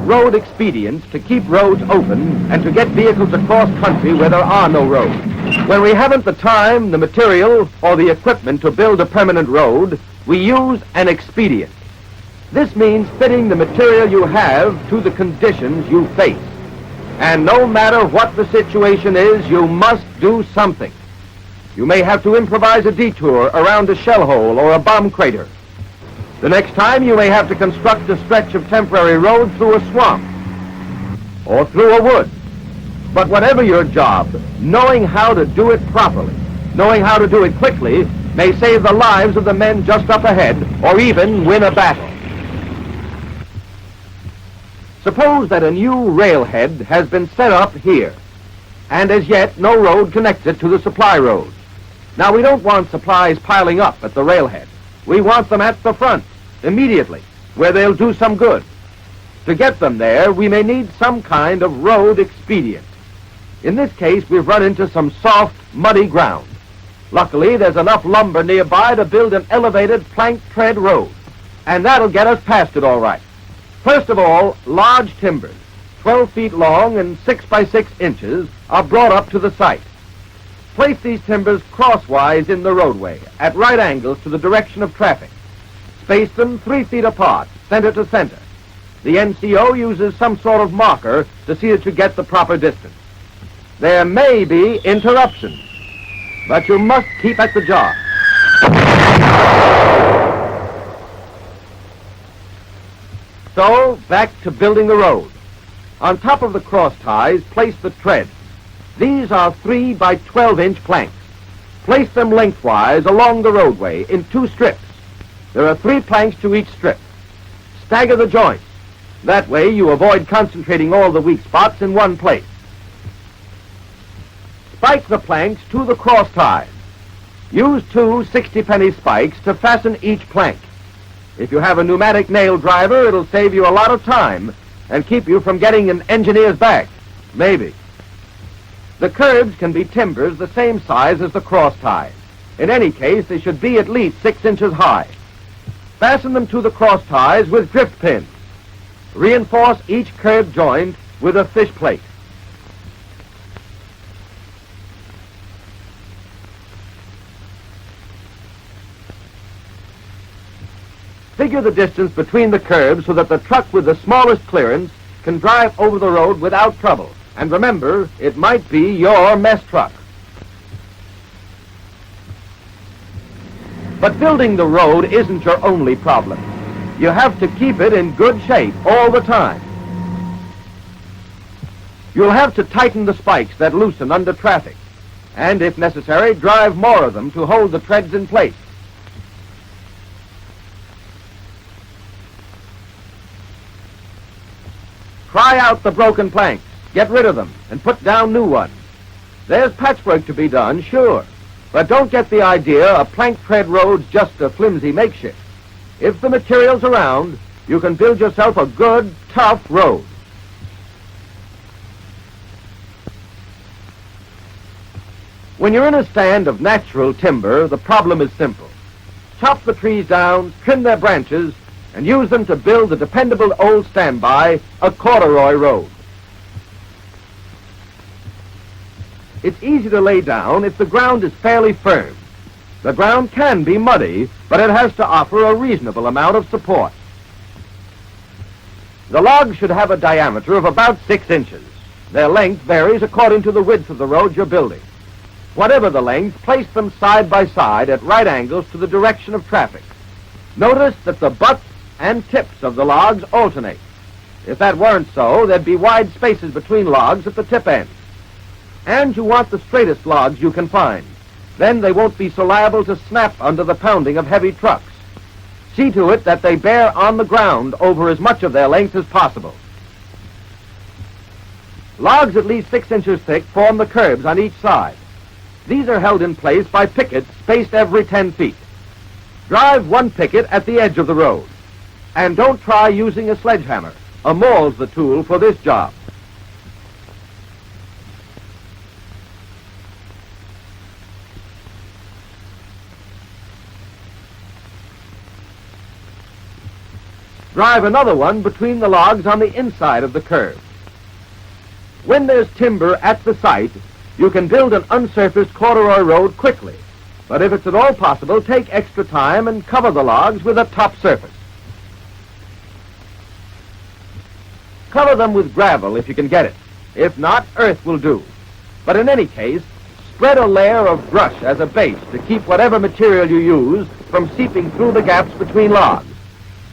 road expedients to keep roads open and to get vehicles across country where there are no roads. When we haven't the time, the material, or the equipment to build a permanent road, we use an expedient. This means fitting the material you have to the conditions you face. And no matter what the situation is, you must do something. You may have to improvise a detour around a shell hole or a bomb crater. The next time you may have to construct a stretch of temporary road through a swamp or through a wood. But whatever your job, knowing how to do it properly, knowing how to do it quickly, may save the lives of the men just up ahead or even win a battle. Suppose that a new railhead has been set up here, and as yet no road connects it to the supply road. Now, we don't want supplies piling up at the railhead. We want them at the front, immediately, where they'll do some good. To get them there, we may need some kind of road expedient. In this case, we've run into some soft, muddy ground. Luckily, there's enough lumber nearby to build an elevated plank tread road, and that'll get us past it all right. First of all, large timbers, 12 feet long and 6 by 6 inches, are brought up to the site. Place these timbers crosswise in the roadway, at right angles to the direction of traffic. Space them 3 feet apart, center to center. The NCO uses some sort of marker to see that you get the proper distance. There may be interruptions, but you must keep at the job. So, back to building the road. On top of the cross ties, place the treads. These are 3 by 12-inch planks. Place them lengthwise along the roadway in 2 strips. There are 3 planks to each strip. Stagger the joints. That way you avoid concentrating all the weak spots in one place. Spike the planks to the cross ties. Use 2 60-penny spikes to fasten each plank. If you have a pneumatic nail driver, it'll save you a lot of time and keep you from getting an engineer's back. Maybe. The curbs can be timbers the same size as the cross ties. In any case, they should be at least 6 inches high. Fasten them to the cross ties with drift pins. Reinforce each curb joint with a fish plate. Figure the distance between the curbs so that the truck with the smallest clearance can drive over the road without trouble. And remember, it might be your mess truck. But building the road isn't your only problem. You have to keep it in good shape all the time. You'll have to tighten the spikes that loosen under traffic, and if necessary, drive more of them to hold the treads in place. Pry out the broken planks, get rid of them, and put down new ones. There's patchwork to be done, sure, but don't get the idea a plank tread road's just a flimsy makeshift. If the material's around, you can build yourself a good, tough road. When you're in a stand of natural timber, the problem is simple. Chop the trees down, trim their branches, and use them to build the dependable old standby, a corduroy road. It's easy to lay down if the ground is fairly firm. The ground can be muddy, but it has to offer a reasonable amount of support. The logs should have a diameter of about 6 inches. Their length varies according to the width of the road you're building. Whatever the length, place them side by side at right angles to the direction of traffic. Notice that the butts and tips of the logs alternate. If that weren't so, there'd be wide spaces between logs at the tip ends. And you want the straightest logs you can find. Then they won't be so liable to snap under the pounding of heavy trucks. See to it that they bear on the ground over as much of their length as possible. Logs at least 6 inches thick form the curbs on each side. These are held in place by pickets spaced every 10 feet. Drive one picket at the edge of the road. And don't try using a sledgehammer. A maul's the tool for this job. Drive another one between the logs on the inside of the curve. When there's timber at the site, you can build an unsurfaced corduroy road quickly. But if it's at all possible, take extra time and cover the logs with a top surface. Cover them with gravel if you can get it. If not, earth will do. But in any case, spread a layer of brush as a base to keep whatever material you use from seeping through the gaps between logs.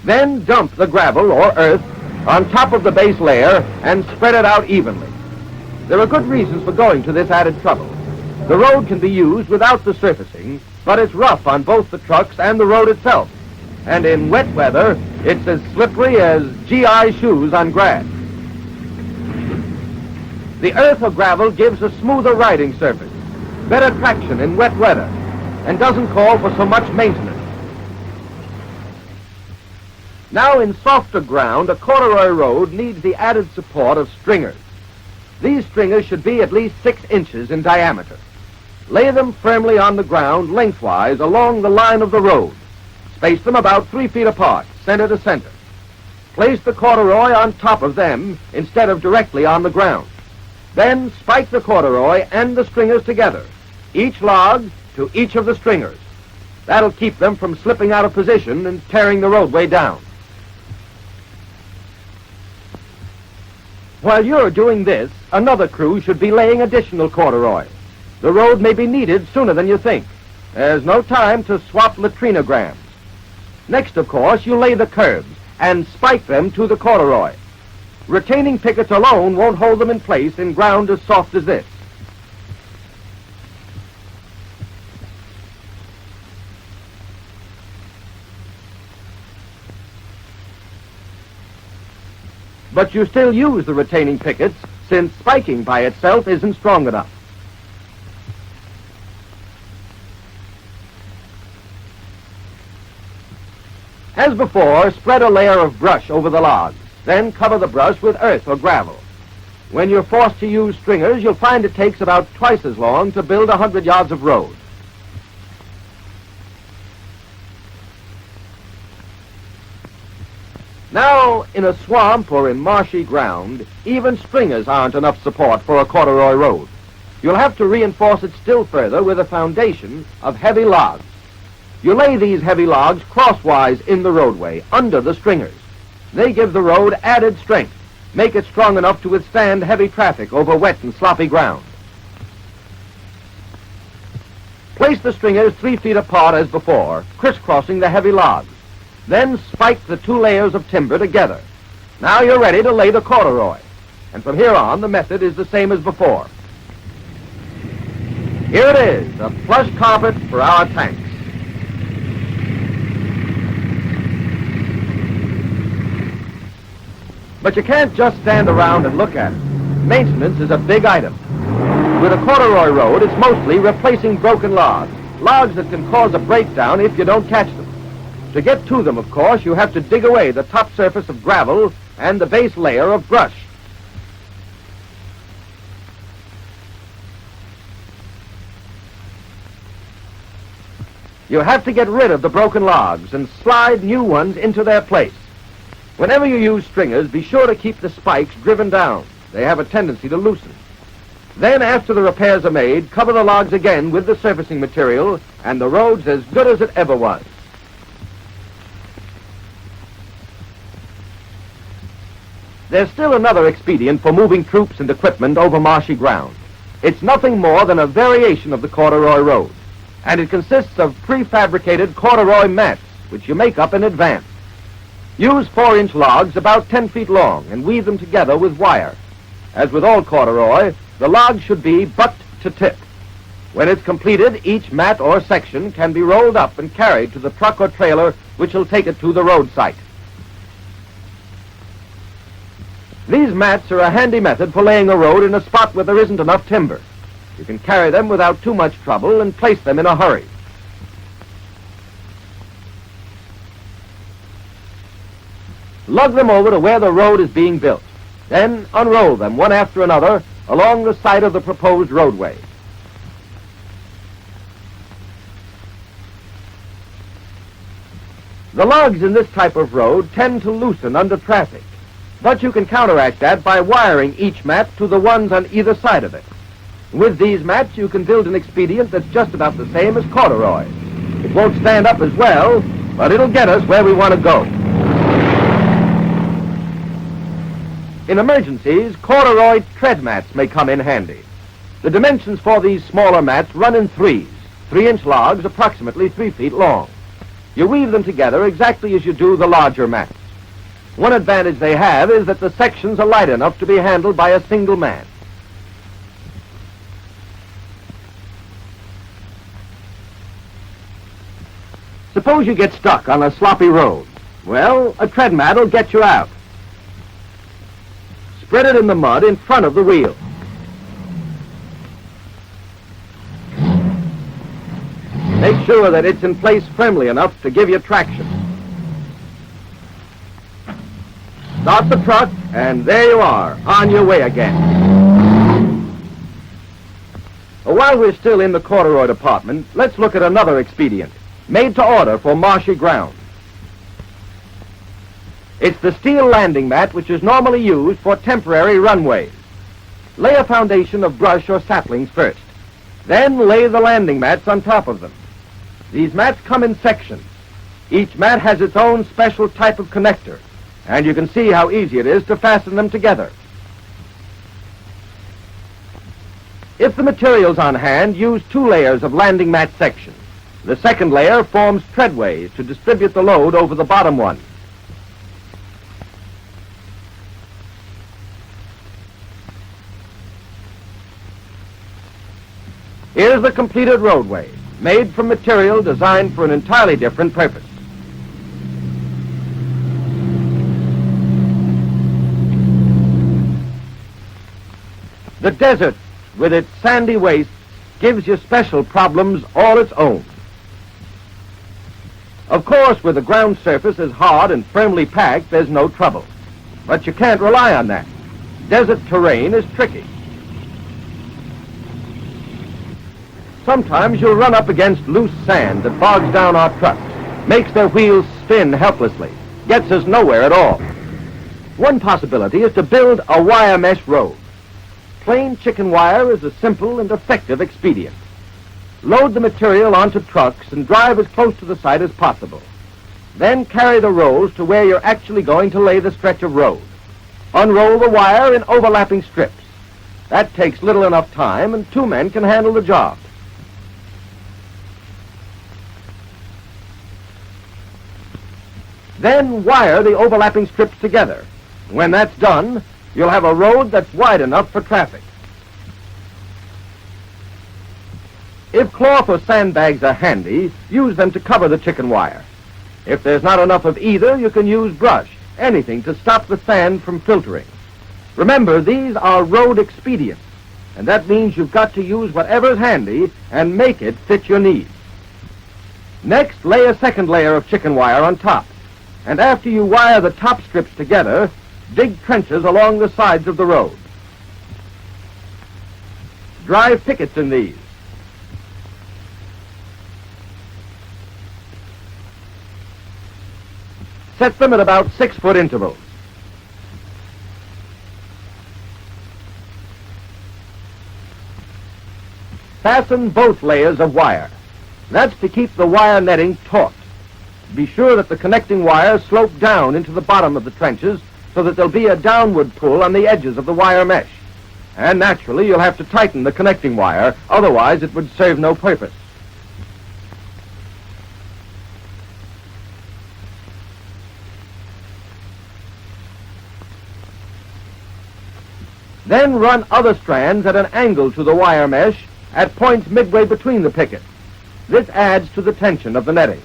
Then dump the gravel or earth on top of the base layer and spread it out evenly. There are good reasons for going to this added trouble. The road can be used without the surfacing, but it's rough on both the trucks and the road itself. And in wet weather, it's as slippery as GI shoes on grass. The earth or gravel gives a smoother riding surface, better traction in wet weather, and doesn't call for so much maintenance. Now in softer ground, a corduroy road needs the added support of stringers. These stringers should be at least 6 inches in diameter. Lay them firmly on the ground lengthwise along the line of the road. Space them about 3 feet apart, center to center. Place the corduroy on top of them instead of directly on the ground. Then spike the corduroy and the stringers together, each log to each of the stringers. That'll keep them from slipping out of position and tearing the roadway down. While you're doing this, another crew should be laying additional corduroy. The road may be needed sooner than you think. There's no time to swap latrinograms. Next, of course, you lay the curbs and spike them to the corduroy. Retaining pickets alone won't hold them in place in ground as soft as this. But you still use the retaining pickets, since spiking by itself isn't strong enough. As before, spread a layer of brush over the logs, then cover the brush with earth or gravel. When you're forced to use stringers, you'll find it takes about twice as long to build 100 yards of road. Now, in a swamp or in marshy ground, even stringers aren't enough support for a corduroy road. You'll have to reinforce it still further with a foundation of heavy logs. You lay these heavy logs crosswise in the roadway, under the stringers. They give the road added strength, make it strong enough to withstand heavy traffic over wet and sloppy ground. Place the stringers 3 feet apart as before, crisscrossing the heavy logs. Then spike the 2 layers of timber together. Now you're ready to lay the corduroy. And from here on, the method is the same as before. Here it is, a plush carpet for our tanks. But you can't just stand around and look at it. Maintenance is a big item. With a corduroy road, it's mostly replacing broken logs, logs that can cause a breakdown if you don't catch them. To get to them, of course, you have to dig away the top surface of gravel and the base layer of brush. You have to get rid of the broken logs and slide new ones into their place. Whenever you use stringers, be sure to keep the spikes driven down. They have a tendency to loosen. Then, after the repairs are made, cover the logs again with the surfacing material, and the road's as good as it ever was. There's still another expedient for moving troops and equipment over marshy ground. It's nothing more than a variation of the corduroy road, and it consists of prefabricated corduroy mats, which you make up in advance. Use 4-inch logs about 10 feet long and weave them together with wire. As with all corduroy, the logs should be butt to tip. When it's completed, each mat or section can be rolled up and carried to the truck or trailer which will take it to the road site. These mats are a handy method for laying a road in a spot where there isn't enough timber. You can carry them without too much trouble and place them in a hurry. Lug them over to where the road is being built. Then unroll them one after another along the side of the proposed roadway. The logs in this type of road tend to loosen under traffic, but you can counteract that by wiring each mat to the ones on either side of it. With these mats, you can build an expedient that's just about the same as corduroy. It won't stand up as well, but it'll get us where we want to go. In emergencies, corduroy tread mats may come in handy. The dimensions for these smaller mats run in threes, 3-inch logs approximately 3 feet long. You weave them together exactly as you do the larger mats. One advantage they have is that the sections are light enough to be handled by a single man. Suppose you get stuck on a sloppy road. Well, a tread mat will get you out. Spread it in the mud in front of the wheel. Make sure that it's in place firmly enough to give you traction. Start the truck, and there you are, on your way again. While we're still in the corduroy department, let's look at another expedient, made to order for marshy ground. It's the steel landing mat which is normally used for temporary runways. Lay a foundation of brush or saplings first. Then lay the landing mats on top of them. These mats come in sections. Each mat has its own special type of connector, and you can see how easy it is to fasten them together. If the material's on hand, use 2 layers of landing mat sections. The second layer forms treadways to distribute the load over the bottom one. Here's the completed roadway, made from material designed for an entirely different purpose. The desert, with its sandy wastes, gives you special problems all its own. Of course, where the ground surface is hard and firmly packed, there's no trouble. But you can't rely on that. Desert terrain is tricky. Sometimes you'll run up against loose sand that bogs down our trucks, makes their wheels spin helplessly, gets us nowhere at all. One possibility is to build a wire mesh road. Plain chicken wire is a simple and effective expedient. Load the material onto trucks and drive as close to the site as possible. Then carry the rolls to where you're actually going to lay the stretch of road. Unroll the wire in overlapping strips. That takes little enough time, and 2 men can handle the job. Then wire the overlapping strips together. When that's done, you'll have a road that's wide enough for traffic. If cloth or sandbags are handy, use them to cover the chicken wire. If there's not enough of either, you can use brush, anything to stop the sand from filtering. Remember, these are road expedients, and that means you've got to use whatever's handy and make it fit your needs. Next, lay a second layer of chicken wire on top, and after you wire the top strips together, dig trenches along the sides of the road. Drive pickets in these. Set them at about 6-foot intervals. Fasten both layers of wire. That's to keep the wire netting taut. Be sure that the connecting wires slope down into the bottom of the trenches so that there'll be a downward pull on the edges of the wire mesh. And naturally, you'll have to tighten the connecting wire, otherwise it would serve no purpose. Then run other strands at an angle to the wire mesh at points midway between the pickets. This adds to the tension of the netting.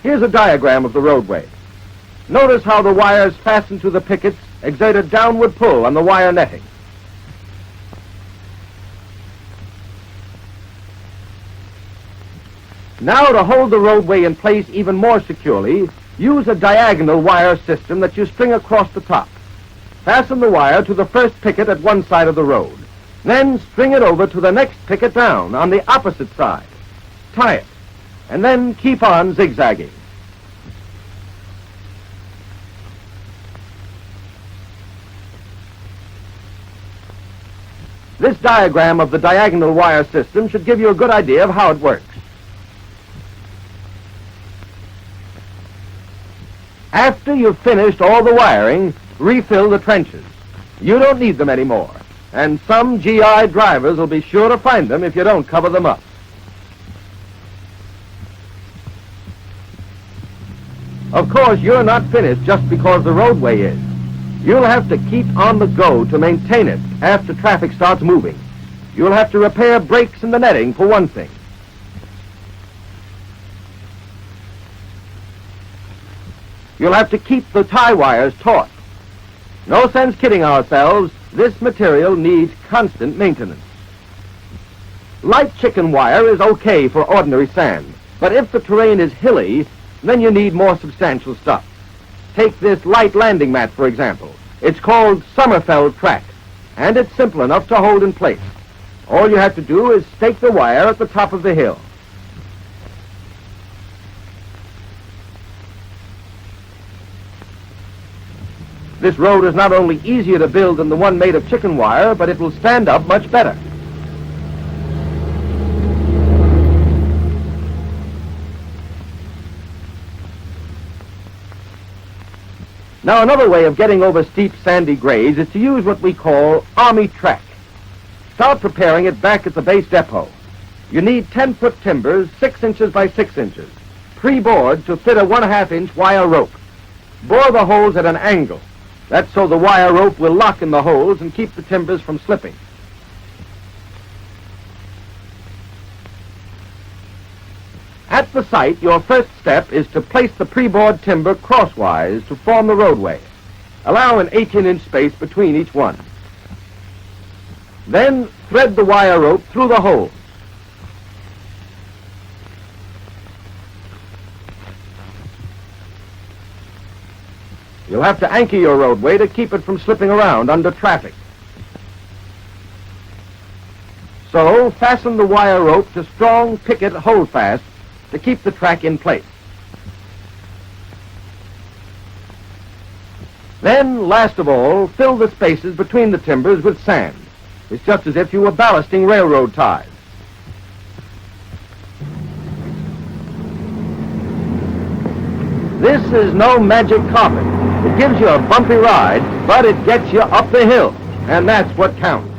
Here's a diagram of the roadway. Notice how the wires fastened to the pickets exert a downward pull on the wire netting. Now, to hold the roadway in place even more securely, use a diagonal wire system that you string across the top. Fasten the wire to the first picket at one side of the road. Then string it over to the next picket down on the opposite side. Tie it, and then keep on zigzagging. This diagram of the diagonal wire system should give you a good idea of how it works. After you've finished all the wiring, refill the trenches. You don't need them anymore, and some GI drivers will be sure to find them if you don't cover them up. Of course, you're not finished just because the roadway is. You'll have to keep on the go to maintain it after traffic starts moving. You'll have to repair brakes and the netting, for one thing. You'll have to keep the tie wires taut. No sense kidding ourselves, this material needs constant maintenance. Light chicken wire is okay for ordinary sand, but if the terrain is hilly, then you need more substantial stuff. Take this light landing mat, for example. It's called Sommerfeld track, and it's simple enough to hold in place. All you have to do is stake the wire at the top of the hill. This road is not only easier to build than the one made of chicken wire, but it will stand up much better. Now, another way of getting over steep sandy grades is to use what we call army track. Start preparing it back at the base depot. You need 10-foot timbers, 6 inches by 6 inches, pre-bored to fit a 1/2-inch wire rope. Bore the holes at an angle. That's so the wire rope will lock in the holes and keep the timbers from slipping. At the site, your first step is to place the pre-bored timber crosswise to form the roadway. Allow an 18-inch space between each one. Then thread the wire rope through the holes. You'll have to anchor your roadway to keep it from slipping around under traffic. So, fasten the wire rope to strong picket holdfast to keep the track in place. Then, last of all, fill the spaces between the timbers with sand. It's just as if you were ballasting railroad ties. This is no magic carpet. It gives you a bumpy ride, but it gets you up the hill, and that's what counts.